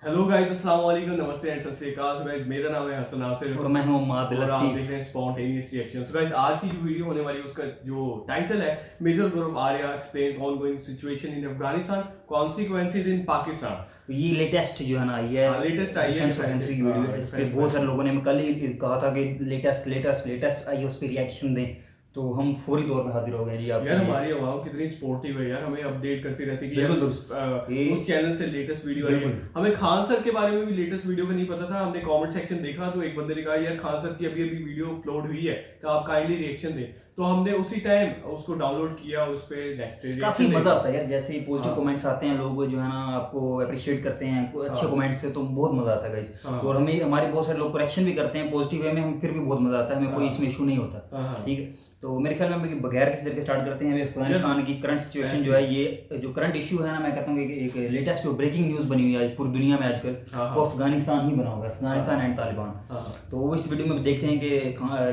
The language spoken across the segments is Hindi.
हेलो गाइस, अस्सलाम वालेकुम, नमस्ते एंड सत श्री अकाल। So guys, मेरा नाम है हसन नासिर और मैं हूं मादिल और आप लतीफ। देख रहे हैं स्पॉन्टेनियस रिएक्शन। सो गाइस, आज की जो वीडियो होने वाली है उसका जो टाइटल है major Gaurav Arya explains ongoing situation in Afghanistan, consequences in Pakistan. ये लेटेस्ट जो है ना, ये हाँ, लेटेस्ट आई है डिफेंस ऑफेंस की वीडियो है। इस पे बहुत सारे लोगों ने कल ही कहा था कि लेटेस्ट आई है, उस पर रिएक्शन दें, तो हम फौरी तौर पे हाजिर हो गए जी आपके यार लिए। हमारी आवाम कितनी सपोर्टिव है यार, हमें अपडेट करती रहती है कि बिल्कुल यार ये उस चैनल से लेटेस्ट वीडियो आई है। बिल्कुल हमें खान सर के बारे में भी लेटेस्ट वीडियो का नहीं पता था। हमने कमेंट सेक्शन देखा तो एक बंदे ने कहा यार खान सर की अभी अभी वीडियो अपलोड हुई है तो आप काइंडली रिएक्शन दें, तो हमने उसी टाइम उसको डाउनलोड किया और उस पे नेक्स्ट काफी मजा आता है यार। जैसे ही पॉजिटिव हाँ। कमेंट्स आते हैं, लोग जो है ना आपको अप्रिशिएट करते हैं अच्छे हाँ। कमेंट्स से, तो बहुत मजा आता है गाइस। हाँ। और हमें हमारे बहुत सारे लोग करेक्शन भी करते हैं पॉजिटिव वे में, हम फिर भी बहुत मजा आता है, हमें कोई हाँ। इसमें इशू नहीं होता। हाँ। ठीक है, तो मेरे ख्याल में हम बगैर किसी तरह के स्टार्ट करते हैं। अभी अफगानिस्तान की करंट सिचुएशन जो है, ये जो करंट इशू है ना, मैं कहता हूँ कि एक लेटेस्ट जो ब्रेकिंग न्यूज़ बनी हुई है आज पूरी दुनिया में आजकल, हाँ। वो अफगानिस्तान ही बना हुआ है, अफगानिस्तान हाँ। एंड तालिबान। हाँ। तो वो इस वीडियो में देखते हैं कि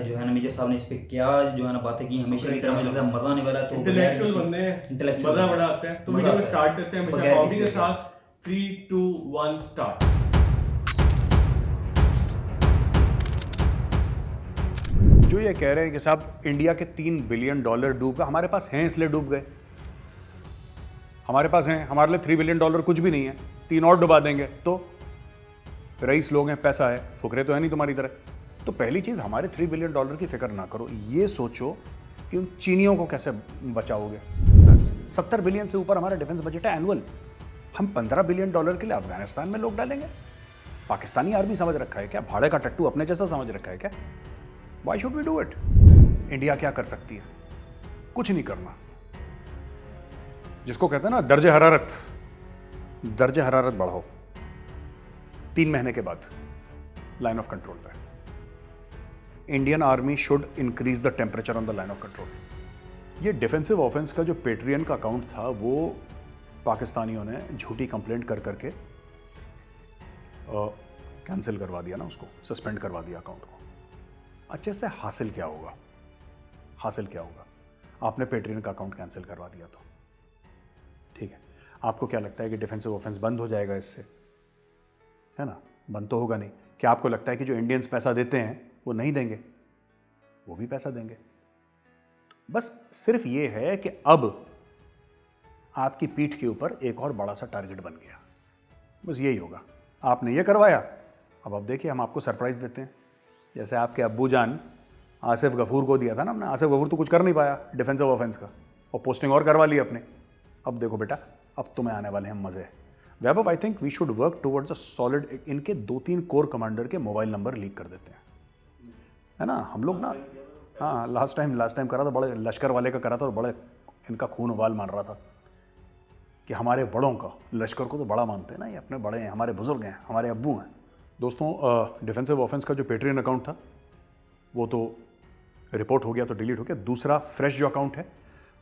जो है ना मेजर साहब ने इस पे क्या जो है ना बातें की। हमेशा की तरह मुझे लगता है मजा आने वाला है। तो इंटेलेक्चुअल बंदे हैं, इंटेलेक्चुअल मजा बड़ा आता है। तो वीडियो को स्टार्ट करते हैं हमेशा कॉमेडी के साथ। 3 2 1 स्टार्ट। जो ये कह रहे हैं कि साहब इंडिया के $3 बिलियन डूब गए, हमारे पास हैं इसलिए डूब गए। हमारे पास हैं, हमारे लिए $3 बिलियन कुछ भी नहीं है, 3 और डुबा देंगे तो रईस लोग हैं, पैसा है, फुकरे तो है नहीं तुम्हारी तरह। तो पहली चीज हमारे $3 बिलियन की फिक्र ना करो, ये सोचो कि उन चीनियों को कैसे बचाओगे। 70 बिलियन से ऊपर हमारा डिफेंस बजट है एनुअल। हम $15 बिलियन के लिए अफगानिस्तान में लोग डालेंगे। पाकिस्तानी आर्मी समझ रखा है क्या, भाड़े का टट्टू अपने जैसा समझ रखा है क्या? Why should we do it? India क्या कर सकती है? कुछ नहीं करना। जिसको कहते हैं ना दर्जे हरारत बढ़ाओ 3 महीने के बाद लाइन ऑफ कंट्रोल पे। Indian army should increase the temperature on the line of control. ये डिफेंसिव ऑफेंस का जो पेट्रियन का अकाउंट था, वो पाकिस्तानियों ने झूठी कंप्लेंट कर करके कैंसिल करवा दिया ना, उसको सस्पेंड करवा दिया अकाउंट को। अच्छे से हासिल क्या होगा? आपने पेट्रियन का अकाउंट कैंसिल करवा दिया तो ठीक है। आपको क्या लगता है कि डिफेंसिव ऑफेंस बंद हो जाएगा इससे? है ना, बंद तो होगा नहीं। क्या आपको लगता है कि जो इंडियंस पैसा देते हैं वो नहीं देंगे? वो भी पैसा देंगे। बस सिर्फ ये है कि अब आपकी पीठ के ऊपर एक और बड़ा सा टारगेट बन गया। बस यही होगा। आपने ये करवाया, अब देखिए हम आपको सरप्राइज देते हैं। जैसे आपके अब्बू जान आसिफ गफूर को दिया था ना हमने, आसिफ गफूर तो कुछ कर नहीं पाया डिफेंसिव ऑफेंस का, और पोस्टिंग और करवा ली अपने। अब देखो बेटा, अब तुम्हें आने वाले हैं मजे। Vaibhav, I think we should work towards a solid. इनके 2-3 कोर कमांडर के मोबाइल नंबर लीक कर देते हैं, है ना। हम लोग ना, हाँ लास्ट टाइम करा था, बड़े लश्कर वाले का करा था, और बड़े इनका खून उबाल मान रहा था कि हमारे बड़ों का, लश्कर को तो बड़ा मानते हैं ना, ये अपने बड़े हैं, हमारे बुजुर्ग हैं, हमारे अब्बू हैं। दोस्तों, डिफेंसिव ऑफेंस का जो पेट्रियन अकाउंट था वो तो रिपोर्ट हो गया, तो डिलीट हो गया। दूसरा फ्रेश जो अकाउंट है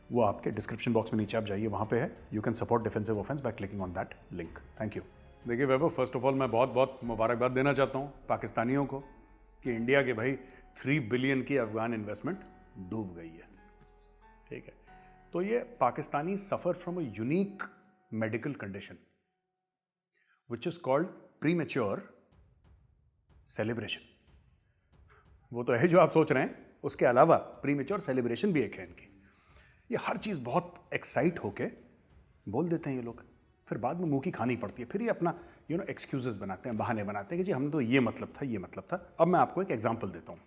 वो आपके डिस्क्रिप्शन बॉक्स में नीचे आप जाइए, वहाँ पे है। You can support defensive offence by clicking on that link. Thank you. देखिए वैभव, फर्स्ट ऑफ ऑल मैं बहुत बहुत मुबारकबाद देना चाहता हूँ पाकिस्तानियों को कि इंडिया के भाई 3 बिलियन की अफगान इन्वेस्टमेंट डूब गई है। ठीक है, तो ये Pakistani suffer from a unique medical condition which is called premature celebration. वो तो है जो आप सोच रहे हैं, उसके अलावा प्रीमेच्योर सेलिब्रेशन भी एक है इनकी। ये हर चीज़ बहुत एक्साइट होके बोल देते हैं ये लोग, फिर बाद में मुंह की खानी पड़ती है। फिर ये अपना एक्सक्यूजेस बनाते हैं, बहाने बनाते हैं कि जी हमने तो ये मतलब था। अब मैं आपको एक एग्जांपल देता हूँ।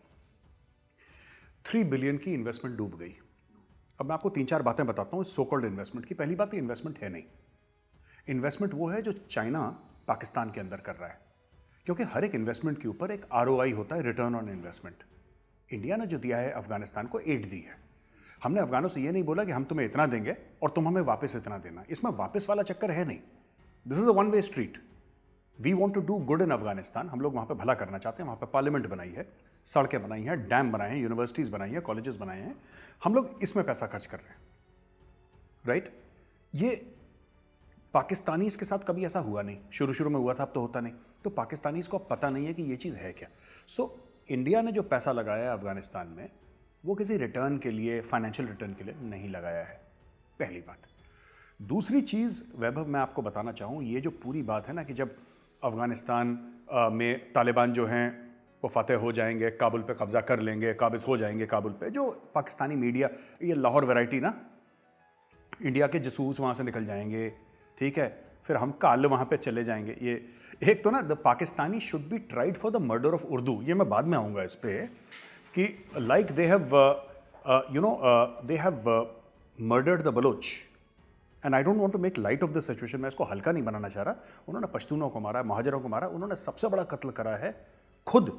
3 बिलियन की इन्वेस्टमेंट डूब गई। अब मैं आपको 3-4 बातें बताता हूँ सो कॉल्ड इन्वेस्टमेंट की। पहली बात, इन्वेस्टमेंट है नहीं। इन्वेस्टमेंट वो है जो चाइना पाकिस्तान के अंदर कर रहा है, क्योंकि हर एक इन्वेस्टमेंट के ऊपर एक ROI होता है, रिटर्न ऑन इन्वेस्टमेंट। इंडिया ने जो दिया है अफगानिस्तान को, एड दी है। हमने अफगानों से ये नहीं बोला कि हम तुम्हें इतना देंगे और तुम हमें वापस इतना देना। इसमें वापस वाला चक्कर है नहीं। This is a one way street. We want to do good in Afghanistan. हम लोग वहाँ पे भला करना चाहते हैं। वहाँ पे पार्लियामेंट बनाई है, सड़कें बनाई हैं, डैम बनाए हैं, यूनिवर्सिटीज़ बनाई हैं, कॉलेजेस बनाए हैं। हम लोग इसमें पैसा खर्च कर रहे हैं, राइट। ये पाकिस्तानी के साथ कभी ऐसा हुआ नहीं। शुरू में हुआ था, अब तो होता नहीं। तो पाकिस्तानी को पता नहीं है कि ये चीज़ है क्या। सो इंडिया ने जो पैसा लगाया है अफगानिस्तान में, वो किसी रिटर्न के लिए, फाइनेंशियल रिटर्न के लिए नहीं लगाया है, पहली बात। दूसरी चीज़ वैभव, मैं आपको बताना चाहूँ, ये जो पूरी बात है ना कि जब अफ़गानिस्तान में तालिबान जो हैं वो फतेह हो जाएंगे, काबुल पे कब्ज़ा कर लेंगे, काबिज़ हो जाएंगे काबुल पे। जो पाकिस्तानी मीडिया, ये लाहौर वैरायटी ना, इंडिया के जसूस वहाँ से निकल जाएंगे, ठीक है, फिर हम कल वहाँ पे चले जाएंगे। ये एक तो ना, the Pakistani should be tried for the murder of Urdu, ये मैं बाद में आऊँगा इस पर, कि like they have they have murdered the Baloch, and I don't want to make light of this situation, मैं इसको हल्का नहीं बनाना चाह रहा। उन्होंने पश्तूनों को मारा, महाजरों को मारा, उन्होंने सबसे बड़ा कत्ल करा है खुद,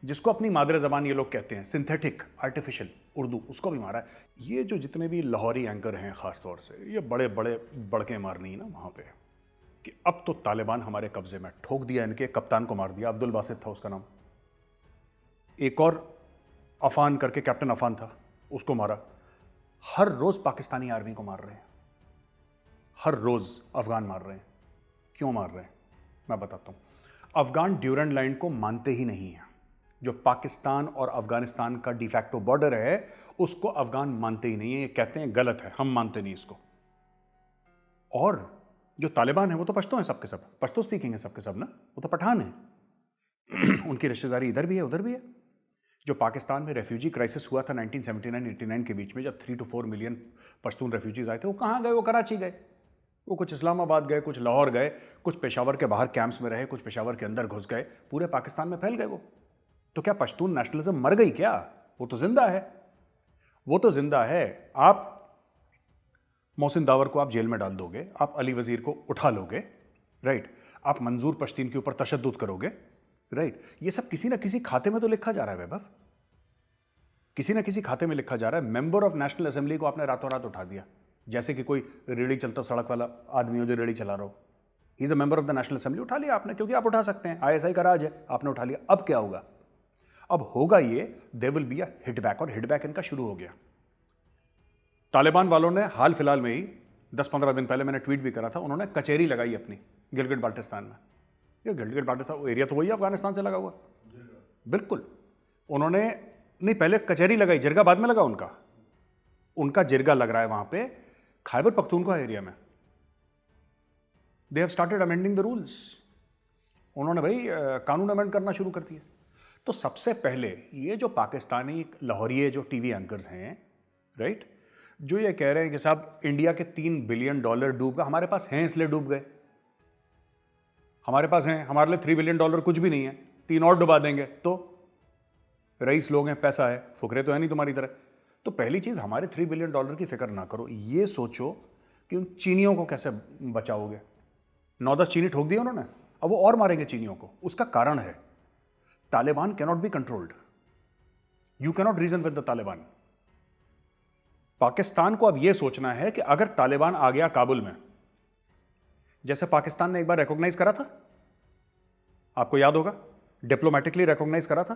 जिसको अपनी मादरे ज़बान ये लोग कहते हैं, सिंथेटिक आर्टिफिशियल उर्दू, उसको भी मारा है। ये जो जितने भी लाहौरी एंकर हैं ख़ास तौर से, ये बड़े बड़े बड़के मारनी है ना वहाँ पे, कि अब तो तालिबान हमारे कब्जे में, ठोक दिया, इनके कप्तान को मार दिया, अब्दुल बासित था उसका नाम, एक और अफान करके कैप्टन अफान था, उसको मारा। हर रोज़ पाकिस्तानी आर्मी को मार रहे हैं, हर रोज़ अफ़गान मार रहे हैं। क्यों मार रहे हैं मैं बताता हूँ। अफ़गान ड्यूरेंड लाइन को मानते ही नहीं है, जो पाकिस्तान और अफ़गानिस्तान का डिफैक्टो बॉर्डर है उसको अफ़गान मानते ही नहीं है, ये कहते हैं गलत है, हम मानते नहीं इसको। और जो तालिबान है वो तो पश्तो हैं सबके सब, पश्तो स्पीकिंग है सबके सब ना, वो तो पठान है उनकी रिश्तेदारी इधर भी है उधर भी है। जो पाकिस्तान में रेफ्यूजी क्राइसिस हुआ था 1979-89 के बीच में, जब 3 to 4 मिलियन पश्तून रेफ्यूजीज आए थे, वो कहाँ गए? वो कराची गए, वो कुछ इस्लामाबाद गए, कुछ लाहौर गए, कुछ पेशावर के बाहर कैंप्स में रहे, कुछ पेशावर के अंदर घुस गए, पूरे पाकिस्तान में फैल गए वो। तो क्या पश्तून नेशनलिज्म मर गई क्या? वो तो जिंदा है, वो तो जिंदा है। आप मोहसिन दावर को आप जेल में डाल दोगे, आप अली वजीर को उठा लोगे, राइट, आप मंजूर पश्तीन के ऊपर तशद्दुद करोगे, राइट, ये सब किसी ना किसी खाते में तो लिखा जा रहा है वैभव, किसी ना किसी खाते में लिखा जा रहा है। मेंबर ऑफ नेशनल असेंबली को आपने रातों रात उठा दिया, जैसे कि कोई रेड़ी चलता सड़क वाला आदमी हो जो रेड़ी चला रहा हो। He is a member of the national assembly, उठा लिया आपने, क्योंकि आप उठा सकते हैं, ISI का राज है, आपने उठा लिया। अब क्या होगा? अब होगा ये, देयर विल बी अ हिटबैक, और हिटबैक इनका शुरू हो गया। तालिबान वालों ने हाल फिलहाल में ही 10-15 दिन पहले, मैंने ट्वीट भी करा था, उन्होंने कचहरी लगाई अपनी गिलगित बाल्टिस्तान में। ये गिलगित बाल्टिस्तान एरिया तो वही है अफगानिस्तान से लगा हुआ, बिल्कुल। उन्होंने नहीं, पहले कचहरी लगाई, जिरगा बाद में लगा उनका जिरगा लग रहा है वहां पे खैबर पख्तूनख्वा एरिया में। They have started amending the rules, उन्होंने भाई कानून अमेंड करना शुरू कर दिया। तो सबसे पहले ये जो पाकिस्तानी लाहौरिये जो टीवी एंकर्स हैं, राइट, जो ये कह रहे हैं कि साहब इंडिया के $3 बिलियन डूब गए, हमारे पास हैं इसलिए डूब गए, हमारे पास हैं, हमारे लिए $3 बिलियन कुछ भी नहीं है, 3 और डुबा देंगे, तो रईस लोग हैं, पैसा है, फुकरे तो है नहीं तुम्हारी तरह। तो पहली चीज़, हमारे $3 बिलियन की फिक्र ना करो, ये सोचो कि उन चीनियों को कैसे बचाओगे। 9-10 चीनी ठोक दिए उन्होंने, अब वो और मारेंगे चीनियों को। उसका कारण है Taliban cannot be controlled, you cannot reason with the Taliban. Pakistan को अब यह सोचना है कि अगर तालिबान आ गया काबुल में, जैसे पाकिस्तान ने एक बार रिकॉग्नाइज करा था, आपको याद होगा, डिप्लोमेटिकली रिकॉग्नाइज करा था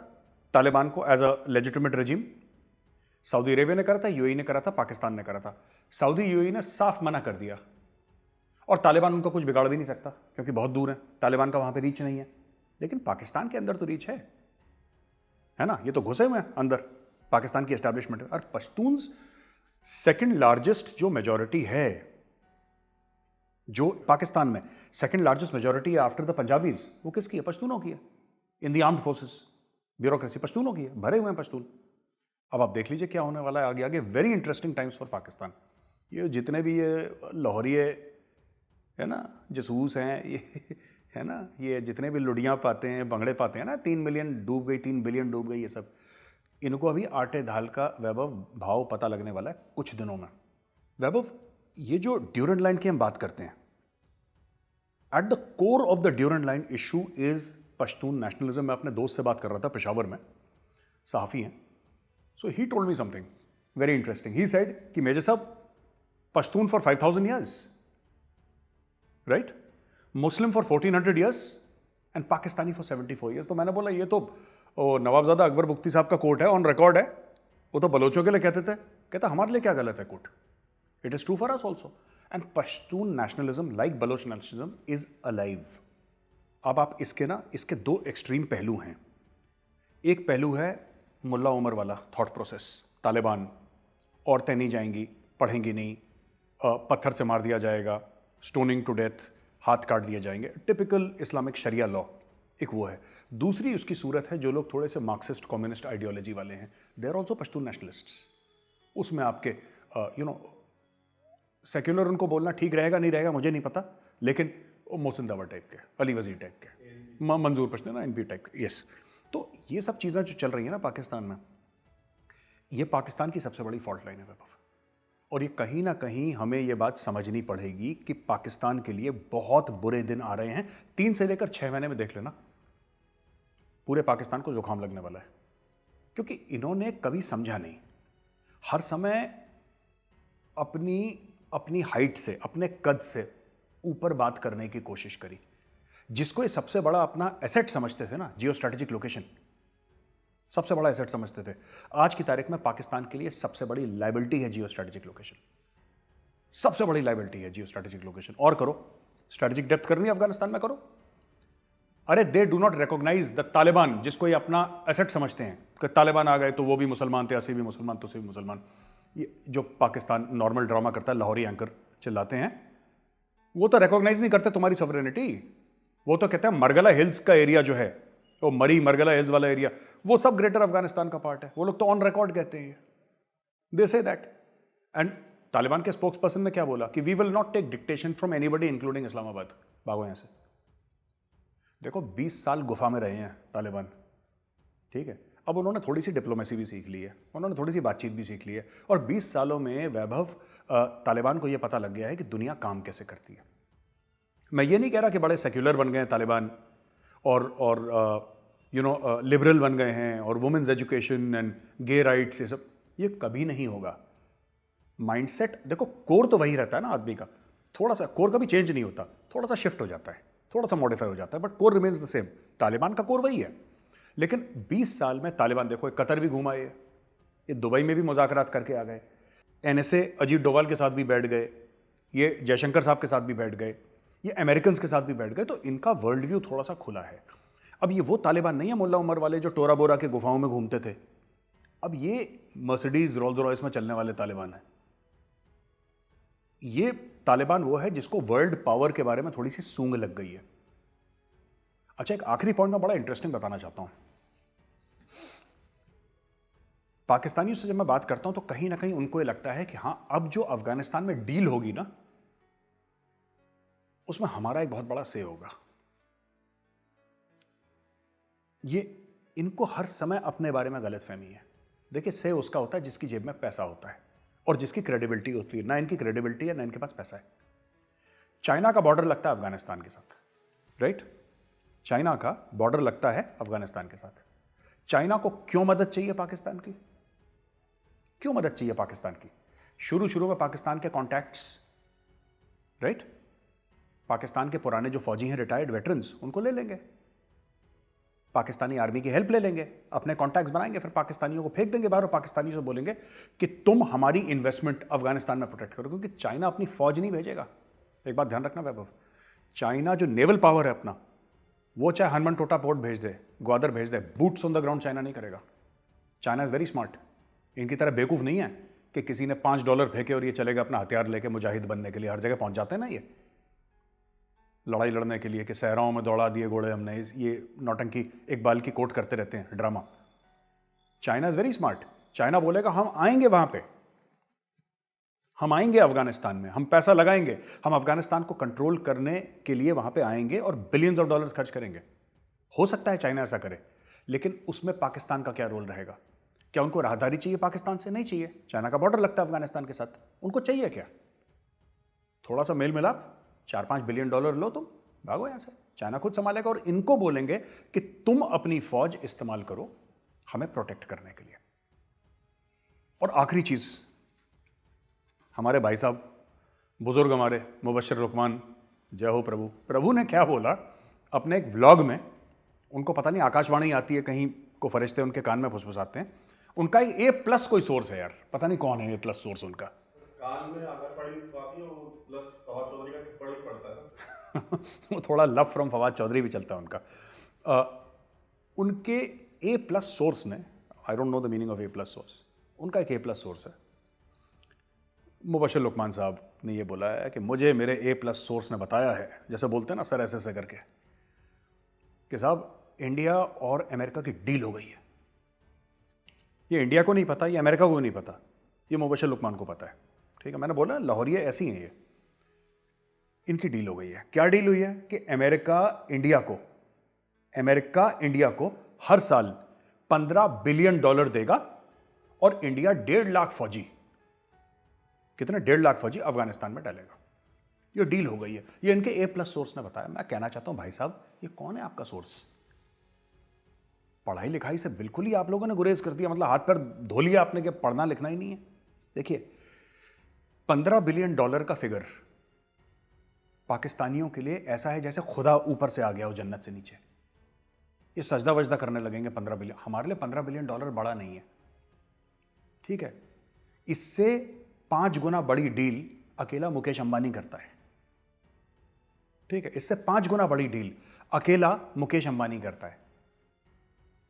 तालिबान को as a legitimate regime. Saudi Arabia ने करा था, UAE ने करा था, पाकिस्तान ने करा था। सऊदी UAE ने साफ मना कर दिया, और तालिबान उनको कुछ बिगाड़ भी नहीं सकता क्योंकि बहुत दूर है, तालिबान का वहां पे रीच नहीं है। लेकिन पाकिस्तान के अंदर तो रीच है ना, ये तो घुसे हुए हैं अंदर पाकिस्तान की एस्टैब्लिशमेंट में। और पश्तून्स सेकंड लार्जेस्ट जो मेजॉरिटी है, जो पाकिस्तान में सेकंड लार्जेस्ट मेजॉरिटी है आफ्टर द पंजाबीज, वो किसकी है? पश्तूनों की है। In the armed forces bureaucracy पश्तूनों की है, भरे हुए हैं पश्तून। अब आप देख लीजिए क्या होने वाला है आगे आगे। Very interesting times for Pakistan. ये जितने भी ये लाहौरिये है ना, जसूस हैं, ये है ना, ये जितने भी लुड़ियाँ पाते हैं, बंगड़े पाते हैं ना, 3 मिलियन डूब गई, 3 बिलियन डूब गई, ये सब, इनको अभी आटे दाल का वैभव भाव पता लगने वाला है कुछ दिनों में। वैभव, ये जो ड्यूरेंट लाइन की हम बात करते हैं, at the core of the Durand line issue is Pashtun nationalism. मैं अपने दोस्त से बात कर रहा था पेशावर में, सहाफ़ी हैं, so he told me something very interesting. He said कि मेजर साहब, Pashtun for 5000 years, right, Muslim for 1400 years and Pakistani for 74 years. तो मैंने बोला ये तो नवाबजादा अकबर बुख्ती साहब का कोट है, ऑन रिकॉर्ड है, वो तो बलोचों के लिए कहते थे। कहता हमारे लिए क्या गलत है quote, it is true for us also. And Pashtun nationalism like Baloch nationalism is alive. अब आप इसके 2 एक्सट्रीम पहलू हैं। एक पहलू है मुल्ला उमर वाला थॉट प्रोसेस, तालिबान, औरतें नहीं जाएंगी, पढ़ेंगी नहीं, पत्थर से मार दिया जाएगा, स्टोनिंग टू डेथ, हाथ काट दिए जाएंगे, टिपिकल इस्लामिक शरिया लॉ, एक वो है। दूसरी उसकी सूरत है जो लोग थोड़े से मार्क्सिस्ट कम्युनिस्ट आइडियोलॉजी वाले हैं, they are also Pashtun nationalists. उसमें आपके सेक्युलर उनको बोलना ठीक रहेगा नहीं रहेगा मुझे नहीं पता, लेकिन मोहसिन दावा टाइप के, अली वजीर टाइप के, मंजूर पश्तून ना, एनपी टाइप के, यस। तो ये सब चीज़ें जो चल रही हैं ना पाकिस्तान में, ये पाकिस्तान की सबसे बड़ी फॉल्ट लाइन है वैभव। और ये कहीं ना कहीं हमें ये बात समझनी पड़ेगी कि पाकिस्तान के लिए बहुत बुरे दिन आ रहे हैं। 3 से लेकर 6 महीने में देख लेना, पूरे पाकिस्तान को जुकाम लगने वाला है, क्योंकि इन्होंने कभी समझा नहीं, हर समय अपनी हाइट से, अपने कद से ऊपर बात करने की कोशिश करी। जिसको ये सबसे बड़ा अपना एसेट समझते थे ना, जियो स्ट्रेटेजिक लोकेशन, सबसे बड़ा एसेट समझते थे, आज की तारीख में पाकिस्तान के लिए सबसे बड़ी लायबिलिटी है जियो स्ट्रेटेजिक लोकेशन। सबसे बड़ी लायबिलिटी है जियो स्ट्रेटेजिक लोकेशन। और करो, स्ट्रेटेजिक डेप्थ करनी है अफगानिस्तान में, करो। अरे they do not recognise the Taliban, जिसको ये अपना एसेट समझते हैं कि तालिबान आ गए तो वो भी मुसलमान थे, असी भी मुसलमान तो भी मुसलमान। ये जो पाकिस्तान नॉर्मल ड्रामा करता है, लाहौरी एंकर चिल्लाते हैं, वो तो रिकॉग्नाइज नहीं करते तुम्हारी सॉवरेनिटी। वो तो कहते हैं मरगला हिल्स का एरिया जो है, वो मरी मरगला हिल्स वाला एरिया, वो सब ग्रेटर अफगानिस्तान का पार्ट है। वो लोग तो ऑन रिकॉर्ड कहते हैं, दे से दैट। एंड तालिबान के स्पोक्स पर्सन ने क्या बोला कि we will not take dictation from anybody including Islamabad. भागो यहां से। देखो 20 साल गुफा में रहे हैं तालिबान, ठीक है, अब उन्होंने थोड़ी सी डिप्लोमेसी भी सीख ली है, उन्होंने थोड़ी सी बातचीत भी सीख ली है, और 20 सालों में वैभव तालिबान को यह पता लग गया है कि दुनिया काम कैसे करती है। मैं ये नहीं कह रहा कि बड़े सेक्युलर बन गए हैं तालिबान और लिबरल बन गए हैं और women's education and gay rights, ये सब, ये कभी नहीं होगा। माइंडसेट देखो, कोर तो वही रहता है ना आदमी का, थोड़ा सा कोर कभी चेंज नहीं होता, थोड़ा सा शिफ्ट हो जाता है, थोड़ा सा मॉडिफाई हो जाता है, but core remains the same. Taliban का कोर वही है। लेकिन 20 साल में तालिबान देखो, कतर भी घुमा, ये दुबई में भी मुज़ाकरात करके आ गए, एनएसए अजीत डोवाल के साथ भी बैठ गए, ये जयशंकर साहब के साथ भी बैठ गए, ये अमेरिकन के साथ भी बैठ गए, तो इनका वर्ल्ड व्यू थोड़ा सा खुला है। अब ये वो तालिबान नहीं है मुल्ला उमर वाले जो टोरा बोरा के गुफाओं में घूमते थे, अब ये मर्सिडीज रोल्स रॉयस में चलने वाले तालिबान है। ये तालिबान वो है जिसको वर्ल्ड पावर के बारे में थोड़ी सी सूंग लग गई है। अच्छा, एक आखिरी पॉइंट मैं बड़ा इंटरेस्टिंग बताना चाहता हूं। पाकिस्तानियों से जब मैं बात करता हूं तो कहीं ना कहीं उनको ये लगता है कि हां, अब जो अफगानिस्तान में डील होगी ना, उसमें हमारा एक बहुत बड़ा से होगा। ये इनको हर समय अपने बारे में गलतफहमी है। देखिए, से उसका होता है जिसकी जेब में पैसा होता है और जिसकी क्रेडिबिलिटी होती है। ना इनकी क्रेडिबिलिटी है, ना इनके पास पैसा है। चाइना का बॉर्डर लगता है अफगानिस्तान के साथ, राइट? चाइना का बॉर्डर लगता है अफगानिस्तान के साथ। चाइना को क्यों मदद चाहिए पाकिस्तान की? क्यों मदद चाहिए पाकिस्तान की? शुरू में पाकिस्तान के कॉन्टैक्ट्स, राइट? पाकिस्तान के पुराने जो फौजी हैं, रिटायर्ड वेटरन्स, उनको ले लेंगे, पाकिस्तानी आर्मी की हेल्प ले लेंगे, अपने कॉन्टैक्ट्स बनाएंगे, फिर पाकिस्तानियों को फेंक देंगे बाहर और पाकिस्तानियों से बोलेंगे कि तुम हमारी इन्वेस्टमेंट अफगानिस्तान में प्रोटेक्ट करो, क्योंकि चाइना अपनी फौज नहीं भेजेगा। एक बात ध्यान रखना वैभव, चाइना जो नेवल पावर है अपना, वो चाहे हनुमान टोटा पोर्ट भेज दे, ग्वादर भेज दे, boots on the ground China नहीं करेगा। China is very smart. इनकी तरह बेवकूफ नहीं है कि किसी ने $5 फेंके और ये चलेगा अपना हथियार लेके मुजाहिद बनने के लिए। हर जगह पहुंच जाते हैं ना ये लड़ाई लड़ने के लिए कि सहराओं में दौड़ा दिए घोड़े हमने, ये नौटंकी इकबाल की कोट करते रहते हैं drama. China is very smart. China बोलेगा हम आएंगे वहां पे, हम आएंगे अफगानिस्तान में, हम पैसा लगाएंगे, हम अफगानिस्तान को कंट्रोल करने के लिए वहां पे आएंगे और बिलियंस ऑफ डॉलर्स खर्च करेंगे। हो सकता है चाइना ऐसा करे, लेकिन उसमें पाकिस्तान का क्या रोल रहेगा? क्या उनको राहदारी चाहिए पाकिस्तान से? नहीं चाहिए। चाइना का बॉर्डर लगता है अफगानिस्तान के साथ, उनको चाहिए क्या? थोड़ा सा मेल मिलाप, $4-5 बिलियन लो, तुम भागो यहां से। चाइना खुद संभालेगा और इनको बोलेंगे कि तुम अपनी फौज इस्तेमाल करो हमें प्रोटेक्ट करने के लिए। और आखिरी चीज, हमारे भाई साहब बुजुर्ग, हमारे मुबश्शिर लुकमान, जय हो प्रभु, प्रभु ने क्या बोला अपने एक व्लॉग में? उनको पता नहीं आकाशवाणी आती है कहीं को, फरिश्ते उनके कान में फुसफुसाते हैं। उनका एक A+ कोई सोर्स है यार, पता नहीं कौन है A+ सोर्स उनका। कान में अगर पड़ी बाकी वो प्लस फवाद चौधरी का पड़ी पड़ता है वो थोड़ा लव फ्रॉम फवाद चौधरी भी चलता है उनका। उनके A+ सोर्स ने, I don't know the meaning of A+ source, उनका एक A+ सोर्स है, मुबशिर लुकमान साहब ने ये बोला है कि मुझे मेरे A+ सोर्स ने बताया है, जैसे बोलते हैं ना सर ऐसे करके, कि साहब इंडिया और अमेरिका की डील हो गई है। ये इंडिया को नहीं पता, ये अमेरिका को नहीं पता, ये मुबशिर लुकमान को पता है। ठीक है, मैंने बोला लाहौरिया ऐसी हैं ये, इनकी डील हो गई है। क्या डील हुई है कि अमेरिका इंडिया को हर साल $15 बिलियन देगा और इंडिया 1.5 लाख फौजी, कितने 1.5 लाख फौजी अफगानिस्तान में डालेगा। ये डील हो गई है, ये इनके A+ सोर्स ने बताया। मैं कहना चाहता हूं भाई साहब, ये कौन है आपका सोर्स? पढ़ाई लिखाई से बिल्कुल ही आप लोगों ने गुरेज कर दिया, मतलब हाथ पैर धो लिया आपने कि पढ़ना लिखना ही नहीं है। देखिए, $15 बिलियन का फिगर पाकिस्तानियों के लिए ऐसा है जैसे खुदा ऊपर से आ गया हो जन्नत से नीचे। ये सजदा वजदा करने लगेंगे 15 बिलियन। हमारे लिए $15 बिलियन बड़ा नहीं है। ठीक है, इससे 5 गुना बड़ी डील अकेला मुकेश अंबानी करता है। ठीक है, इससे 5 गुना बड़ी डील अकेला मुकेश अंबानी करता है।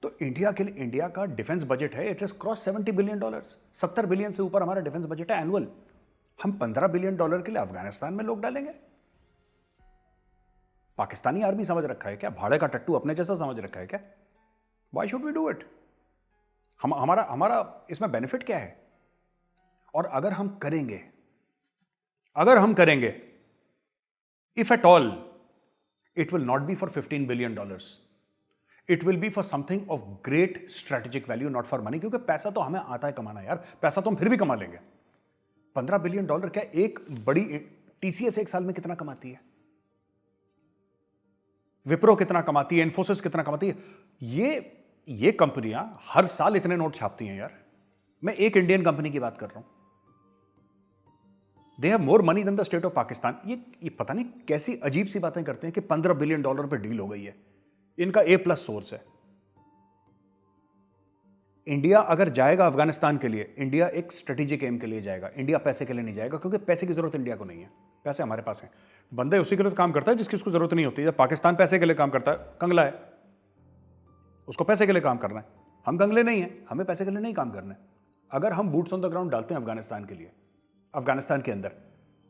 तो इंडिया के लिए, इंडिया का डिफेंस बजट है, it is cross $70 billion, 70 billion से ऊपर हमारा डिफेंस बजट है एनुअल। हम $15 बिलियन के लिए अफगानिस्तान में लोग डालेंगे? पाकिस्तानी आर्मी समझ रखा है क्या? भाड़े का टट्टू अपने जैसा समझ रखा है क्या? Why should we do it? हमारा इसमें बेनिफिट क्या है? और अगर हम करेंगे, if at all, it will not be for $15 billion, it will be for something of great strategic value, not for money. क्योंकि पैसा तो हमें आता है कमाना यार, पैसा तो हम फिर भी कमा लेंगे। $15 बिलियन क्या एक बड़ी TCS एक साल में कितना कमाती है? विप्रो कितना कमाती है? इन्फोसिस कितना कमाती है? ये कंपनियां हर साल इतने नोट छापती हैं यार। मैं एक इंडियन कंपनी की बात कर रहा हूं। They have more money than the state of Pakistan. ये पता नहीं कैसी अजीब सी बातें करते हैं कि $15 बिलियन पे डील हो गई है। इनका A+ सोर्स है। इंडिया अगर जाएगा अफगानिस्तान के लिए, इंडिया एक स्ट्रेटेजिक एम के लिए जाएगा। इंडिया पैसे के लिए नहीं जाएगा, क्योंकि पैसे की जरूरत इंडिया को नहीं है। पैसे हमारे पास हैं। बंदे उसी के लिए काम करता है जिसकी उसको जरूरत नहीं होती। जब पाकिस्तान पैसे के लिए काम करता है, कंगला है, उसको पैसे के लिए काम करना है। हम कंगले नहीं हैं, हमें पैसे के लिए नहीं काम करना है। अगर हम बूट्स ऑन द ग्राउंड डालते हैं अफगानिस्तान के लिए, अफगानिस्तान के अंदर,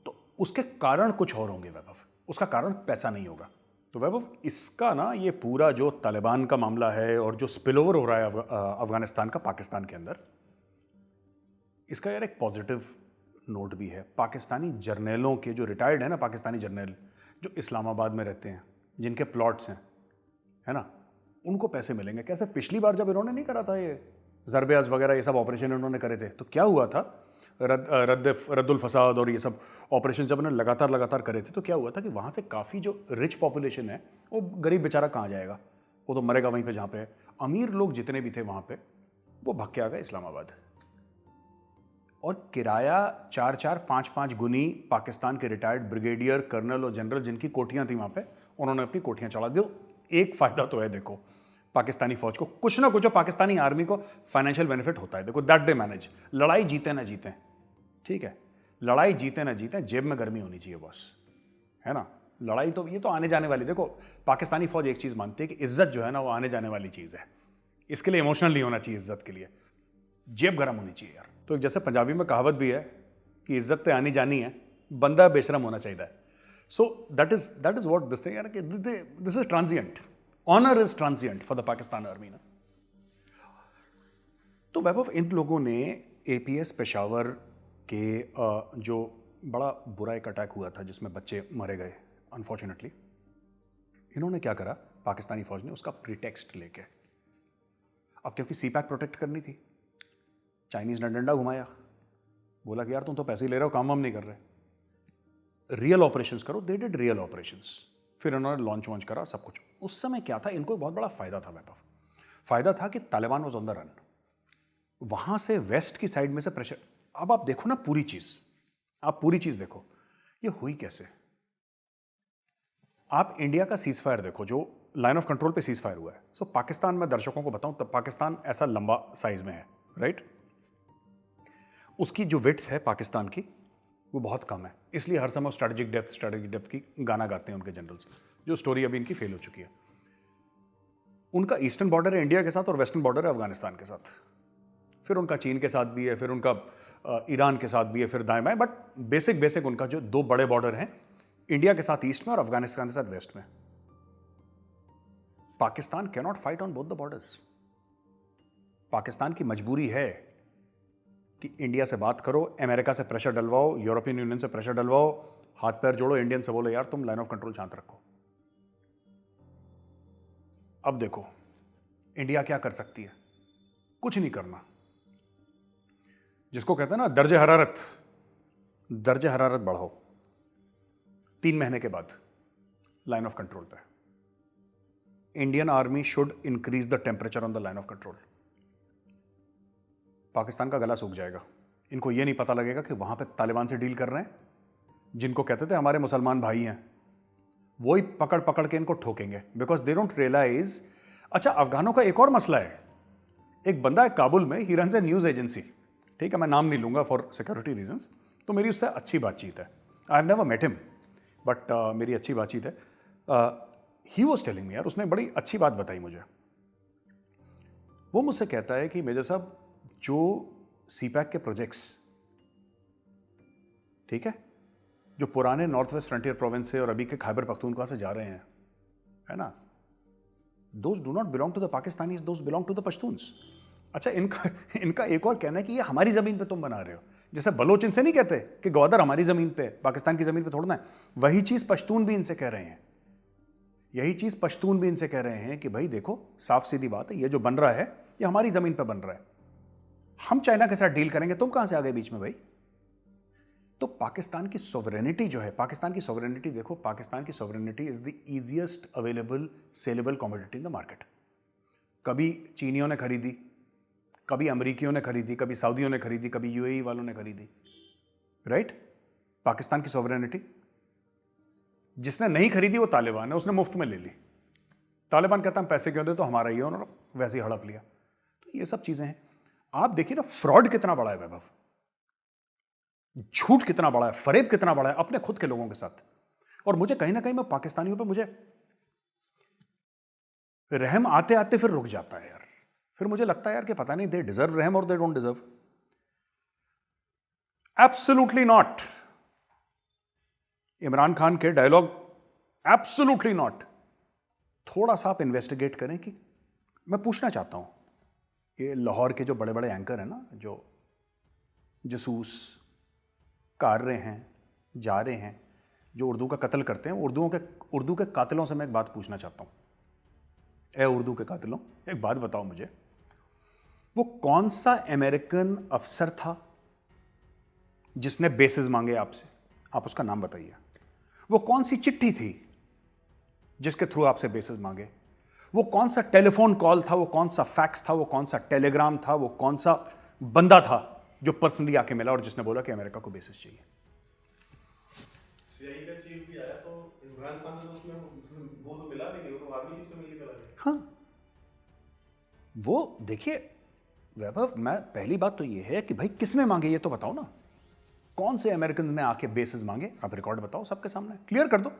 तो उसके कारण कुछ और होंगे वैभव। उसका कारण पैसा नहीं होगा। तो वैभव, इसका ना ये पूरा जो तालिबान का मामला है और जो स्पिल ओवर हो रहा है अफगानिस्तान का पाकिस्तान के अंदर, इसका यार एक पॉजिटिव नोट भी है। पाकिस्तानी जर्नलों के जो रिटायर्ड है ना, पाकिस्तानी जर्नल जो इस्लामाबाद में रहते हैं, जिनके प्लॉट्स हैं, है ना, उनको पैसे मिलेंगे। कैसे पिछली बार जब इन्होंने नहीं करा था ये ज़रबेज़ वगैरह, ये सब ऑपरेशन इन्होंने करे थे, तो क्या हुआ था, रद्दुल फसाद और ये सब ऑपरेशन जब इन्होंने लगातार करे थे, तो क्या हुआ था कि वहाँ से काफ़ी जो रिच पॉपुलेशन है, वो गरीब बेचारा कहाँ जाएगा? वो तो मरेगा वहीं पे जहाँ पे है। अमीर लोग जितने भी थे वहाँ पे, वो भाग के आ गए इस्लामाबाद। और किराया 4-4, 5-5 गुनी पाकिस्तान के रिटायर्ड ब्रिगेडियर, कर्नल और जनरल जिनकी कोठियाँ थी वहाँ पे, उन्होंने अपनी कोठियाँ चढ़ा दी। एक फ़ायदा तो है, देखो, पाकिस्तानी फौज को कुछ ना कुछ, पाकिस्तानी आर्मी को फाइनेंशियल बेनिफिट होता है। देखो, दैट दे मैनेज। लड़ाई जीते ना जीते, ठीक है, लड़ाई जीते ना जीते, जेब में गर्मी होनी चाहिए बॉस, है ना। लड़ाई तो ये तो आने जाने वाली। देखो, पाकिस्तानी फौज एक चीज़ मानती है कि इज्जत जो है ना, वो आने जाने वाली चीज़ है। इसके लिए इमोशनल नहीं होना चाहिए इज्जत के लिए, जेब गर्म होनी चाहिए यार। तो जैसे पंजाबी में कहावत भी है कि इज्जत तो आनी जानी है, बंदा बेशरम होना चाहिए। So that is what this thing, कि this is transient, honour is transient for the Pakistan army ना। तो वैभव, इन लोगों ने APS पेशावर के जो बड़ा बुरा एक अटैक हुआ था जिसमें बच्चे मारे गए अनफॉर्चुनेटली, इन्होंने क्या करा, पाकिस्तानी फौज ने उसका प्रीटेक्स्ट लेके, अब क्योंकि CPAC प्रोटेक्ट करनी थी, चाइनीज ने डंडा घुमाया, बोला कि यार तुम तो पैसे ही ले रहे हो, काम हम नहीं कर रहे, रियल ऑपरेशंस करो। They did real operations. फिर उन्होंने लॉन्च वॉन्च करा सब कुछ। उस समय क्या था, इनको बहुत बड़ा फायदा था वैभव। फायदा था कि Taliban was on the run, वहां से वेस्ट की साइड में से प्रेशर। अब आप देखो ना पूरी चीज, आप पूरी चीज देखो, ये हुई कैसे। आप इंडिया का सीज फायर देखो, जो लाइन ऑफ कंट्रोल पे सीज फायर हुआ है। सो पाकिस्तान में दर्शकों को बताऊं, तब पाकिस्तान ऐसा लंबा साइज में है, राइट। उसकी जो विड्थ है पाकिस्तान की, वो बहुत कम है। इसलिए हर समय स्ट्रेटेजिक डेप्थ की गाना गाते हैं उनके जनरल्स, जो स्टोरी अभी इनकी फेल हो चुकी है। उनका ईस्टर्न बॉर्डर है इंडिया के साथ और वेस्टर्न बॉर्डर है अफगानिस्तान के साथ, फिर उनका चीन के साथ भी है, फिर उनका ईरान के साथ भी है, फिर दाएं बाएं, बट बेसिक उनका जो 2 बड़े बॉर्डर हैं, इंडिया के साथ ईस्ट में और अफगानिस्तान के साथ वेस्ट में। Pakistan can not fight on both the borders. Pakistan की मजबूरी है कि इंडिया से बात करो, अमेरिका से प्रेशर डलवाओ, यूरोपियन यूनियन से प्रेशर डलवाओ, हाथ पैर जोड़ो, इंडियन से बोलो यार तुम लाइन ऑफ कंट्रोल शांत रखो। अब देखो इंडिया क्या कर सकती है, कुछ नहीं करना। जिसको कहते हैं ना दर्जे हरारत बढ़ाओ 3 महीने के बाद लाइन ऑफ कंट्रोल पे। Indian army should increase the temperature on the line of control. Pakistan का गला सूख जाएगा। इनको यह नहीं पता लगेगा कि वहां पे तालिबान से डील कर रहे हैं, जिनको कहते थे हमारे मुसलमान भाई हैं, वही पकड़ पकड़ के इनको ठोकेंगे, बिकॉज दे डोंट रियलाइज। अच्छा, अफगानों का एक और मसला है। एक बंदा है काबुल में, he runs A news agency, ठीक है, मैं नाम नहीं लूंगा फॉर सिक्योरिटी रीजंस, तो मेरी उससे अच्छी बातचीत है। I have never met him, but मेरी अच्छी बातचीत है। ही वॉज टेलिंग मी, यार उसने बड़ी अच्छी बात बताई मुझे। वो मुझसे कहता है कि मेजर साहब, जो सीपैक के प्रोजेक्ट्स, ठीक है, जो पुराने नॉर्थ वेस्ट फ्रंटियर प्रोविंस से और अभी के खैबर पख्तूनख्वा से जा रहे हैं, है ना, those do not belong to the Pakistanis, those belong to the Pashtuns. अच्छा, इनका एक और कहना है कि ये हमारी जमीन पे तुम बना रहे हो। जैसे बलोच इनसे नहीं कहते कि ग्वादर हमारी जमीन पे, पाकिस्तान की जमीन पे थोड़ा ना है, वही चीज पश्तून भी इनसे कह रहे हैं। यही चीज पश्तून भी इनसे कह रहे हैं कि भाई देखो, साफ सीधी बात है, ये जो बन रहा है ये हमारी जमीन पे बन रहा है, हम चाइना के साथ डील करेंगे, तुम कहां से आ गए बीच में भाई। तो पाकिस्तान की सोवरेनिटी जो है, पाकिस्तान की सोवरेनिटी देखो, पाकिस्तान की sovereignty is the easiest available saleable commodity in the market. कभी चीनियों ने खरीदी, कभी अमेरिकियों ने खरीदी, कभी सऊदियों ने खरीदी, कभी यूएई वालों ने खरीदी, राइट। पाकिस्तान की सोवरेनिटी जिसने नहीं खरीदी वो तालिबान है, उसने मुफ्त में ले ली। तालिबान कहता हम पैसे क्यों दे, तो हमारा ही है, उन्होंने वैसे ही हड़प लिया। तो ये सब चीजें हैं। आप देखिए ना, फ्रॉड कितना बड़ा है वैभव, झूठ कितना बड़ा है, फरेब कितना बड़ा है अपने खुद के लोगों के साथ। और मुझे कहीं ना कहीं मैं पाकिस्तानियों पे मुझे रहम आते आते फिर रुक जाता है यार। फिर मुझे लगता है यार कि पता नहीं दे डिजर्व रहम और they don't deserve. Absolutely not. Imran Khan के डायलॉग एब्सोल्युटली नॉट। थोड़ा सा आप इन्वेस्टिगेट करें कि मैं पूछना चाहता हूं, ये लाहौर के जो बड़े बड़े एंकर हैं ना, जो जसूस कार रहे हैं, जा रहे हैं, जो उर्दू का कत्ल करते हैं, उर्दू के कातिलों से मैं एक बात पूछना चाहता हूं। ए उर्दू के कातिलों, एक बात बताओ मुझे, वो कौन सा अमेरिकन अफसर था जिसने बेसिस मांगे आपसे? आप उसका नाम बताइए। वो कौन सी चिट्ठी थी जिसके थ्रू आपसे बेसिस मांगे? वो कौन सा टेलीफोन कॉल था, वो कौन सा फैक्स था, वो कौन सा टेलीग्राम था, वो कौन सा बंदा था जो पर्सनली आके मिला और जिसने बोला कि अमेरिका को बेसिस चाहिए? सीआईए का चीफ भी आया, तो इमरान खान ने उसमें वो तो मिला भी नहीं, वो तो आर्मी चीफ से मिलके चला गया। हाँ, वो देखिए वैभव, मैं पहली बात तो ये है कि भाई किसने मांगे ये तो बताओ ना। कौन से अमेरिकन ने आके बेसिस मांगे? आप रिकॉर्ड बताओ सबके सामने, क्लियर कर दो।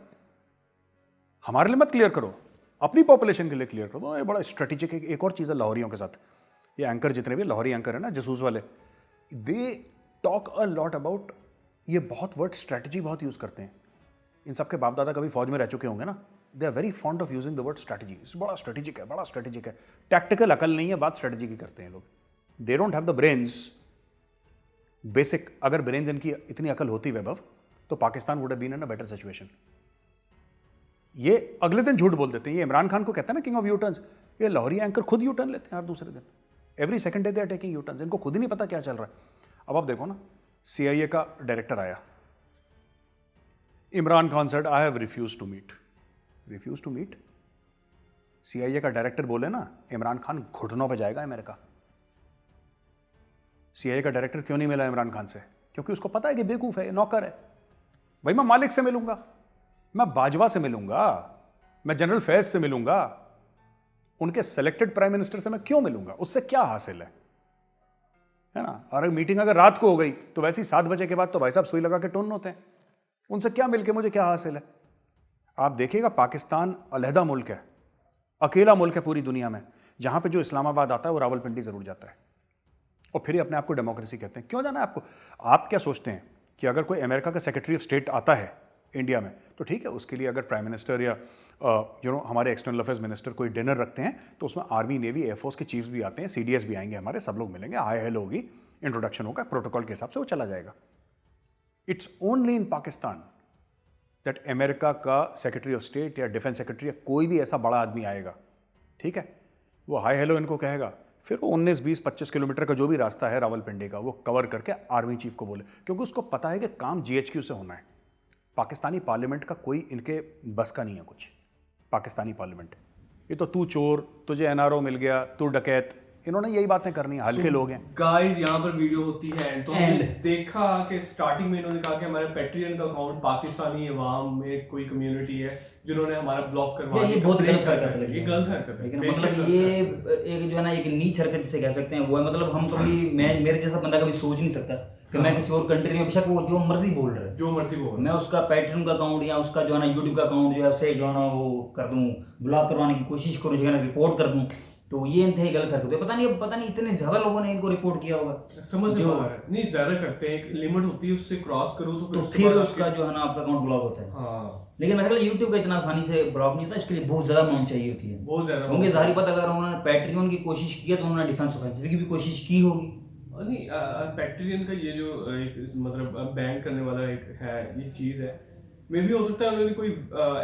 हमारे लिए मत क्लियर करो, अपनी पॉपुलेशन के लिए क्लियर कर दो। ये बड़ा स्ट्रेटेजिक है। एक और चीज़ है लाहौरियों के साथ, ये एंकर जितने भी लाहौरी एंकर है ना, जसूस वाले, they talk a lot about, ये बहुत वर्ड स्ट्रेटजी बहुत यूज करते हैं। इन सबके बाप दादा कभी फौज में रह चुके होंगे ना, they are very fond of using the word strategy. बड़ा स्ट्रेटेजिक है, बड़ा स्ट्रेटेजिक है। टैक्टिकल अकल नहीं है, बात स्ट्रेटजी की करते हैं लोग। They don't have the brains basic. अगर ब्रेन्स इनकी इतनी अकल होती वैभव, तो Pakistan would have been in a better situation. ये अगले दिन झूठ बोल देते हैं। ये इमरान खान को कहता है ना किंग ऑफ यू टर्न्स, ये लाहौरी एंकर खुद यू टर्न लेते हैं हर दूसरे दिन। Every second day they are taking U turns. इनको खुद ही नहीं पता क्या चल रहा है। अब आप देखो ना, सीआईए का डायरेक्टर आया, Imran Khan said I have refuse to meet. Refuse to meet? CIA का डायरेक्टर बोले ना, इमरान खान घुटनों पे जाएगा अमेरिका। सीआईए का डायरेक्टर क्यों नहीं मिला इमरान खान से? क्योंकि उसको पता है कि बेवकूफ है, नौकर है। भाई मैं मालिक से मिलूंगा, मैं बाजवा से मिलूंगा, मैं जनरल फैज से मिलूंगा, उनके सेलेक्टेड प्राइम मिनिस्टर से मैं क्यों मिलूंगा? उससे क्या हासिल है ना? और मीटिंग अगर रात को हो गई तो वैसे ही 7 बजे के बाद तो भाई साहब सुई लगा के टोन होते हैं। उनसे क्या मिलके मुझे क्या हासिल है? आप देखिएगा, पाकिस्तान अलहदा मुल्क है, अकेला मुल्क है पूरी दुनिया में जहां पे जो इस्लामाबाद आता है वो रावलपिंडी जरूर जाता है। और फिर ही अपने आप को डेमोक्रेसी कहते हैं। क्यों जाना है आपको? आप क्या सोचते हैं कि अगर कोई अमेरिका का सेक्रेटरी ऑफ स्टेट आता है इंडिया में तो ठीक है, उसके लिए अगर प्राइम मिनिस्टर या हमारे एक्सटर्नल अफेयर्स मिनिस्टर कोई डिनर रखते हैं तो उसमें आर्मी, नेवी, एयरफोर्स के चीफ्स भी आते हैं, CDS भी आएंगे हमारे, सब लोग मिलेंगे, हाय हेलो होगी, इंट्रोडक्शन होगा, प्रोटोकॉल के हिसाब से वो चला जाएगा। It's only in Pakistan that America का सेक्रेटरी ऑफ स्टेट या डिफेंस सेक्रेटरी या कोई भी ऐसा बड़ा आदमी आएगा, ठीक है, वो हाय हेलो इनको कहेगा, फिर वो 19, 20, 25 किलोमीटर का जो भी रास्ता है रावलपिंडी का वो कवर करके आर्मी चीफ को बोले, क्योंकि उसको पता है कि काम GHQ से होना है। पाकिस्तानी पार्लियामेंट का कोई इनके बस का नहीं है कुछ। पाकिस्तानी पार्लियामेंट ये तो तू चोर, तुझे NRO मिल गया, तू डकैत, इन्होंने यही बातें करनी है, हल्के लोग हैं। गाइस यहाँ पर वीडियो होती है तो हमने देखा कि स्टार्टिंग में इन्होंने कहा कि हमारे पैट्रियन का अकाउंट पाकिस्तानी अवाम में कोई कम्युनिटी है जिन्होंने हमारा ब्लॉक करवा दिया। ये बहुत गलत हरकत है, ये गलत हरकत है, लेकिन बेशक मतलब गलत ये हरकत है। एक जो है ना एक नीच हरकत जिसे कह सकते हैं वो है, मतलब हम कभी मेरे जैसा बंदा कभी सोच नहीं सकता कि मैं किसी और कंट्री में बेशक वो जो मर्जी बोल रहा है, जो मर्जी बोल, मैं उसका पैटर्न का अकाउंट या उसका जो है ना यूट्यूब का अकाउंट जो है उसे जो है ना वो कर दूं, ब्लॉक करवाने की कोशिश करूं, जो है ना रिपोर्ट कर दूं, तो ये इंतहाई गलत हरकत है। पता नहीं इतने ज्यादा लोगों ने इनको रिपोर्ट किया होगा, समझ से बाहर है। नहीं, ज्यादा करते हैं, एक लिमिट होती है, उससे क्रॉस करो तो फिर उसका जो है ना आपका अकाउंट ब्लॉक होता है। हाँ, लेकिन मेरे ख्याल यूट्यूब का इतना आसानी से ब्लॉक नहीं होता, इसके लिए बहुत ज्यादा अमाउंट चाहिए होती है, बहुत ज्यादा। क्योंकि जाहिर बात अगर उन्होंने पैट्रियन की कोशिश की है तो उन्होंने डिफेंस ऑफेंसिव की भी कोशिश की होगी। नहीं, पैट्रियन का ये जो एक मतलब बैन करने वाला एक है ये चीज है, मे भी हो सकता है उन्होंने कोई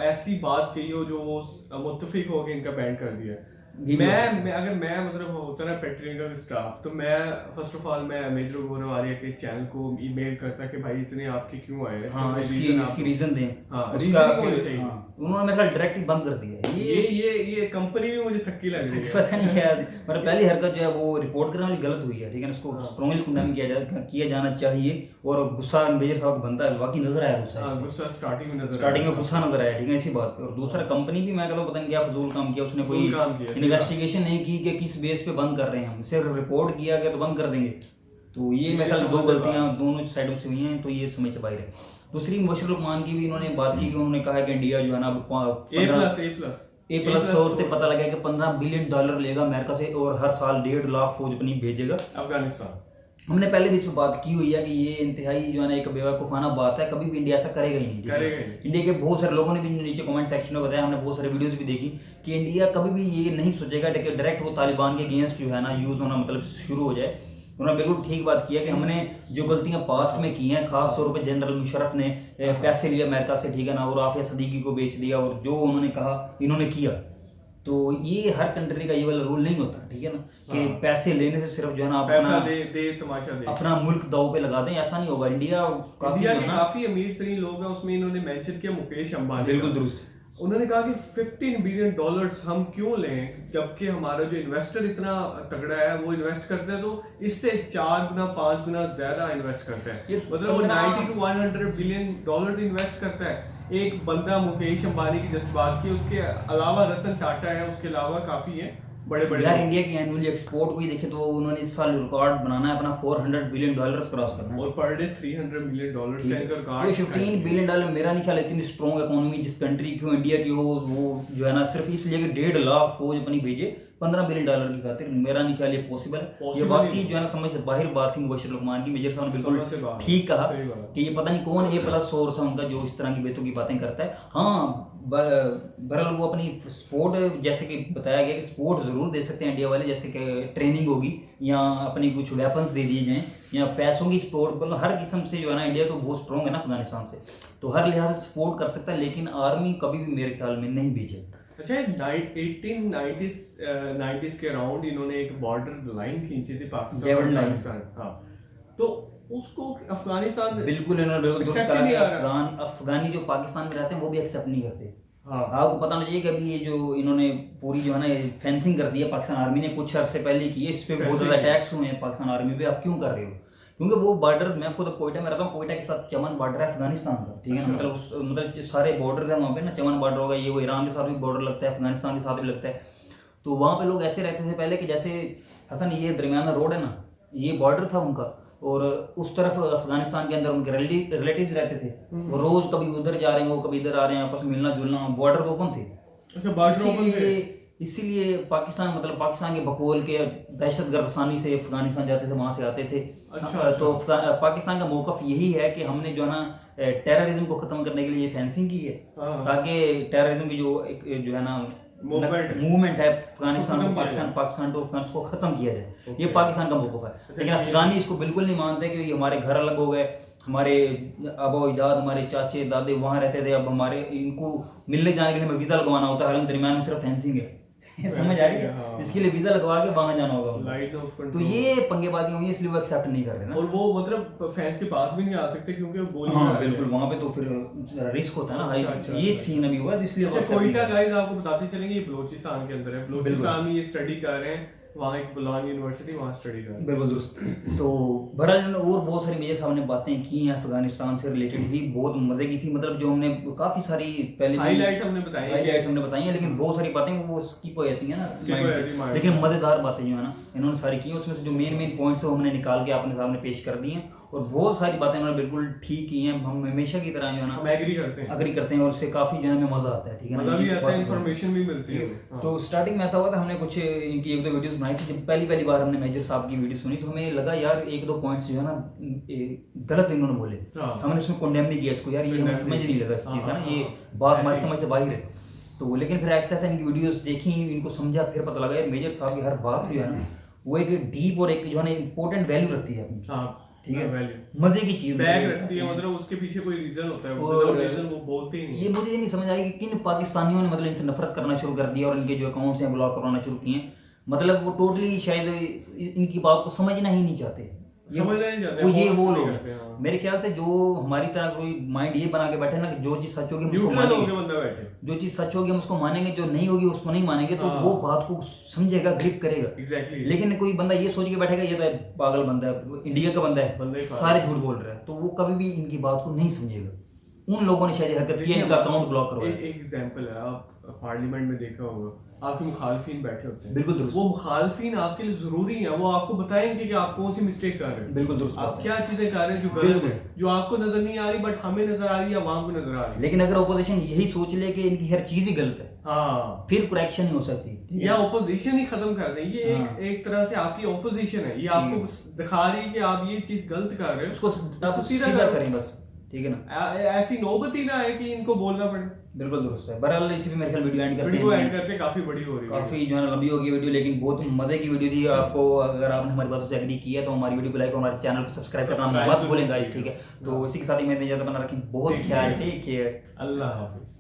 ऐसी बात कही हो जो वो मुत्तफिक हो के इनका बैन कर दिया है। मैं अगर मैं मतलब होता ना पैट्रियन का स्टाफ, तो मैं फर्स्ट ऑफ ऑल मैं मेजर गोरवारिया के चैनल को ईमेल करता कि भाई इतने आपके क्यों आए, इसकी रीजन दें। हाँ, उसका रीजन होनी चाहिए। उन्होंने मेरे ख्याल डायरेक्ट ही बंद कर दिया है। ये कंपनी भी मुझे थक्की लग रही है। पता नहीं क्या, मतलब पहली हरकत जो है वो रिपोर्ट करने वाली गलत हुई है, ठीक है, उसको स्ट्रांगली कंडेम किया जाना चाहिए। और गुस्सा मेजर साहब बनता है, वाकई नजर आया गुस्सा स्टार्टिंग में गुस्सा नजर आया, ठीक है, इसी बात पे। और दूसरा कंपनी भी मैं कहता हूँ पता नहीं क्या फजूल काम किया उसने, कोई इन्वेस्टिगेशन नहीं की कि किस बेस पे बंद कर रहे हैं हम, सिर्फ रिपोर्ट किया गया तो बंद कर देंगे। तो ये मेरे ख्याल दो गलतियां दोनों साइडों से हुई हैं, तो ये समझ से बाहर है। दूसरी मुबशिर रहमान की भी इन्होंने बात की कि उन्होंने कहा कि इंडिया जो है ना A+ सोर्स से पता लगा कि $15 बिलियन लेगा अमेरिका से और हर साल 1.5 लाख फौज अपनी भेजेगा अफगानिस्तान। हमने पहले भी इस पर बात की हुई है कि ये इंतहाई जो है ना एक बेवकूफ़ाना बात है, कभी भी इंडिया ऐसा करेगा ही नहीं। इंडिया के बहुत सारे लोगों ने भी नीचे कमेंट सेक्शन में बताया, हमने बहुत सारे वीडियोस भी देखी कि इंडिया कभी भी ये नहीं सोचेगा कि डायरेक्ट वो तालिबान के अगेंस्ट जो है ना यूज़ होना मतलब शुरू हो जाए। उन्होंने बिल्कुल ठीक बात किया कि हमने जो गलतियां पास्ट में की हैं, खास तौर पे जनरल मुशर्रफ ने पैसे लिए अमेरिका से, ठीक है ना, और आफिया सदीकी को बेच दिया, और जो उन्होंने कहा इन्होंने किया। तो ये हर कंट्री का ये वाला रूल नहीं होता, ठीक है ना, कि पैसे लेने से सिर्फ जो है ना पैसा दे तमाशा दे, अपना मुल्क दाव पे लगा दें, ऐसा नहीं होगा। इंडिया के काफी अमीर तरीन लोग हैं, उसमें इन्होंने मेंशन किया मुकेश अंबानी, बिल्कुल दुरुस्त। उन्होंने कहा कि $15 बिलियन हम क्यों लें, जबकि हमारा जो इन्वेस्टर इतना तगड़ा है, वो इन्वेस्ट करता है तो इससे 4 गुना 5 गुना ज्यादा इन्वेस्ट करता है, मतलब वो $90 to $100 बिलियन इन्वेस्ट करता है। एक बंदा मुकेश अंबानी की जस्ट बात की, उसके अलावा रतन टाटा है, उसके अलावा काफी है बड़े यार। इंडिया की एनुअली एक्सपोर्ट को ही देखें तो उन्होंने इस साल रिकॉर्ड बनाना है अपना $400 बिलियन क्रॉस करना है, और पर डे $300 मिलियन का इनका रिकॉर्ड। $15 बिलियन मेरा नहीं ख्याल इतनी स्ट्रॉन्ग इकोनॉमी जिस कंट्री की हो, इंडिया की हो, वो जो है ना सिर्फ इसलिए कि 1.5 लाख फौज अपनी भेजे $15 बिलियन की खातिर, मेरा नहीं ख्याल ये पॉसिबल है। ये बाकी जो है ना समझ से बाहर बात थी मुबशिर रहमान की। मेजर साहब ने बिल्कुल ठीक कहा कि ये पता नहीं कौन A+ सोर्स है उनका जो इस तरह की बेतुकी बातें करता है। हाँ, बहरहाल वो अपनी सपोर्ट, जैसे कि बताया गया कि सपोर्ट ज़रूर दे सकते हैं इंडिया वाले, जैसे कि ट्रेनिंग होगी या अपनी कुछ वेपन्स दे दिए जाएँ या पैसों की सपोर्ट, मतलब हर किस्म से जो है ना इंडिया तो बहुत स्ट्रॉन्ग है ना अफगानिस्तान से, तो हर लिहाज से सपोर्ट कर सकता है, लेकिन आर्मी कभी भी मेरे ख्याल में नहीं भेजे। अच्छा, 1890s के अराउंड इन्होंने एक बॉर्डर लाइन खींची थी पाकिस्तान, हाँ, तो उसको अफगानिस्तान बिल्कुल अफगानी जो पाकिस्तान में रहते हैं वो भी एक्सेप्ट नहीं करते। हाँ, आपको पता नहीं चाहिए कि अभी ये जो इन्होंने पूरी जो है ना फेंसिंग कर दी है पाकिस्तान आर्मी ने, कुछ अर्से पहले की है, इस पे बहुत ज़्यादा अटैक्स हुए हैं पाकिस्तान आर्मी पे। आप क्यों कर रहे हो? क्योंकि वो बॉर्डर्स, मैं खुद कोयटा में रहता हूँ, कोयटा के साथ चमन बॉर्डर है अफगानिस्तान का, ठीक है ना, मतलब सारे बॉर्डर्स हैं वहाँ पे ना, चमन बॉर्डर होगा, ये वो ईरान के साथ भी बॉर्डर लगता है, अफगानिस्तान के साथ भी लगता है। तो वहाँ पे लोग ऐसे रहते थे पहले कि जैसे हसन ये दरमियान में रोड है ना, ये बॉर्डर था उनका, और उस तरफ अफगानिस्तान के अंदर उनके रिलेटिव्स रहते थे, वो रोज कभी उधर जा रहे हैं, वो कभी इधर आ रहे हैं, आपस में मिलना जुलना, बॉर्डर ओपन थे। अच्छा, इसीलिए पाकिस्तान मतलब पाकिस्तान के बकौल के दहशतगर्द आसानी से अफगानिस्तान जाते थे, वहाँ से आते थे। अच्छा। तो पाकिस्तान का मौक़िफ़ यही है कि हमने जो है ना टेररिज्म को ख़त्म करने के लिए फेंसिंग की है, ताकि टेररिज्म की जो है ना मूवमेंट है अफगानिस्तान को पाकिस्तान टू अफगानिस्तान को ख़त्म किया जाए। ये पाकिस्तान का मौक़िफ़ है। लेकिन अफगानी इसको बिल्कुल नहीं मानते कि हमारे घर अलग हो गए, हमारे आबा अजदाद हमारे चाचे दादे वहाँ रहते थे, अब हमारे इनको मिलने जाने के लिए हमें वीज़ा लगवाना होता है, हालांकि दरमियान में सिर्फ फेंसिंग है। समझ आ रही है? हाँ। इसके लिए वीज़ा लगवा के वहाँ जाना होगा। तो ये पंगेबाजी हुई, इसलिए वो एक्सेप्ट नहीं कर रहे ना। और वो मतलब फैंस के पास भी नहीं आ सकते क्योंकि वो गोली हाँ बिल्कुल, वहाँ पे तो फिर रिस्क होता है ना। अच्छा, ये सीन अभी हुआ जिसलिए कोयटा गाइस आपको बताते चलेंगे ये बलूचिस्तान के अंदर है। बलूचिस्तान में ये स्टडी कर रहे हैं, वहाँ एक बुलान यूनिवर्सिटी वहाँ स्टडी कर रहे हैं। बिल्कुल दुरुस्त। तो बहरहाल और बहुत सारी मेजर साहब ने बातें की हैं अफगानिस्तान से रिलेटेड भी, बहुत मज़े की थी। मतलब जो हमने काफ़ी सारी पहले हाईलाइट्स हमने बताई हैं, लेकिन बहुत सारी बातें वो स्किप हो जाती हैं ना माइंड से। लेकिन मज़ेदार बातें जो है ना इन्होंने सारी की, उसमें से जो मेन पॉइंट्स है हमने निकाल के अपने सामने पेश कर दी हैं, और बहुत सारी बातें उन्होंने बिल्कुल ठीक की हैं। हम हमेशा की तरह जो है ना हम एग्री करते हैं और उससे काफ़ी जो है हमें मज़ा आता है। ठीक है, मज़ा भी आता है, इन्फॉर्मेशन भी मिलती है। तो स्टार्टिंग में ऐसा हुआ था, हमने कुछ इनकी एक दो वीडियोस बनाई थी। जब पहली बार हमने मेजर साहब की वीडियो सुनी तो हमें लगा यार एक दो पॉइंट्स जो है ना गलत इन्होंने बोले। हमने उसमें कंडेम भी किया इसको, यार ये हमें समझ नहीं लगा इस चीज़ का ना, ये बात हमारी समझ से बाहर है। तो लेकिन फिर ऐसा इनकी वीडियोस देखी, इनको समझा, फिर पता लगा यार मेजर साहब की हर बात जो है ना वो एक डीप और एक जो है ना इंपॉर्टेंट वैल्यू रखती है अपनी। ठीक है, मजे की चीज बैग रखती है, मतलब उसके पीछे कोई रीजन होता है, विदाउट रीजन वो बोलते ही नहीं। ये मुझे नहीं समझ आई कि किन पाकिस्तानियों ने मतलब इनसे नफरत करना शुरू कर दिया और इनके जो अकाउंट्स हैं ब्लॉक करवाना शुरू किए। मतलब वो टोटली शायद इनकी बात को समझना ही नहीं चाहते, वो ये वो लोग मेरे ख्याल से जो हमारी तरह कोई माइंड ये बना के बैठे ना कि जो चीज सच होगी हम उसको मानेंगे, जो चीज सच होगी हम उसको मानेंगे, जो नहीं होगी उसको नहीं मानेंगे। तो वो बात को समझेगा, ग्रिप करेगा। लेकिन कोई बंदा ये सोच के बैठेगा ये तो पागल बंदा है, इंडिया का बंदा है, सारे झूठ बोल रहे हैं, तो वो कभी भी इनकी बात को नहीं समझेगा। उन लोगों ने शायद हरकत की, इनका अकाउंट ब्लॉक करवाया। एक एग्जांपल है, आप पार्लियामेंट में देखा होगा, आपके मुखालफिन बैठे होते हैं। बिल्कुल दुरुस्त। वो मुखालफिन आपके लिए जरूरी है, वो आपको बताएंगे कि आप कौन सी मिस्टेक कर रहे हैं। बिल्कुल दुरुस्त। आप क्या चीजें कर रहे हैं जो गलत है, जो आपको नजर नहीं आ रही बट हमें नजर आ रही है, वहां को नजर आ रही है। लेकिन अगर ओपोजिशन यही सोच ले कि इनकी हर चीज ही गलत है, हाँ, फिर करेक्शन नहीं हो सकती, या ओपोजिशन ही खत्म कर दें। ये एक तरह से आपकी ओपोजिशन है, ये आपको दिखा रही है कि आप ये चीज गलत कर रहे हो, उसको सीधा करें बस। ठीक है ना, ऐसी नौबत ही ना है कि इनको बोलना पड़े। बिल्कुल दुरुस्त है। बहरहाल इसी पे मेरे ख्याल वीडियो एंड करते हैं। काफी बड़ी हो रही है, काफी जो है ना लंबी होगी वीडियो, लेकिन बहुत मजे की वीडियो थी। आपको अगर आपने हमारी बातों से एग्री किया तो हमारी वीडियो को लाइक और हमारे चैनल को सब्सक्राइब करना मत भूलें गाइस। ठीक है, तो इसी के साथ ही मैं इजाजत बना रखें। बहुत ख्याल, टेक केयर, अल्लाह हाफिज।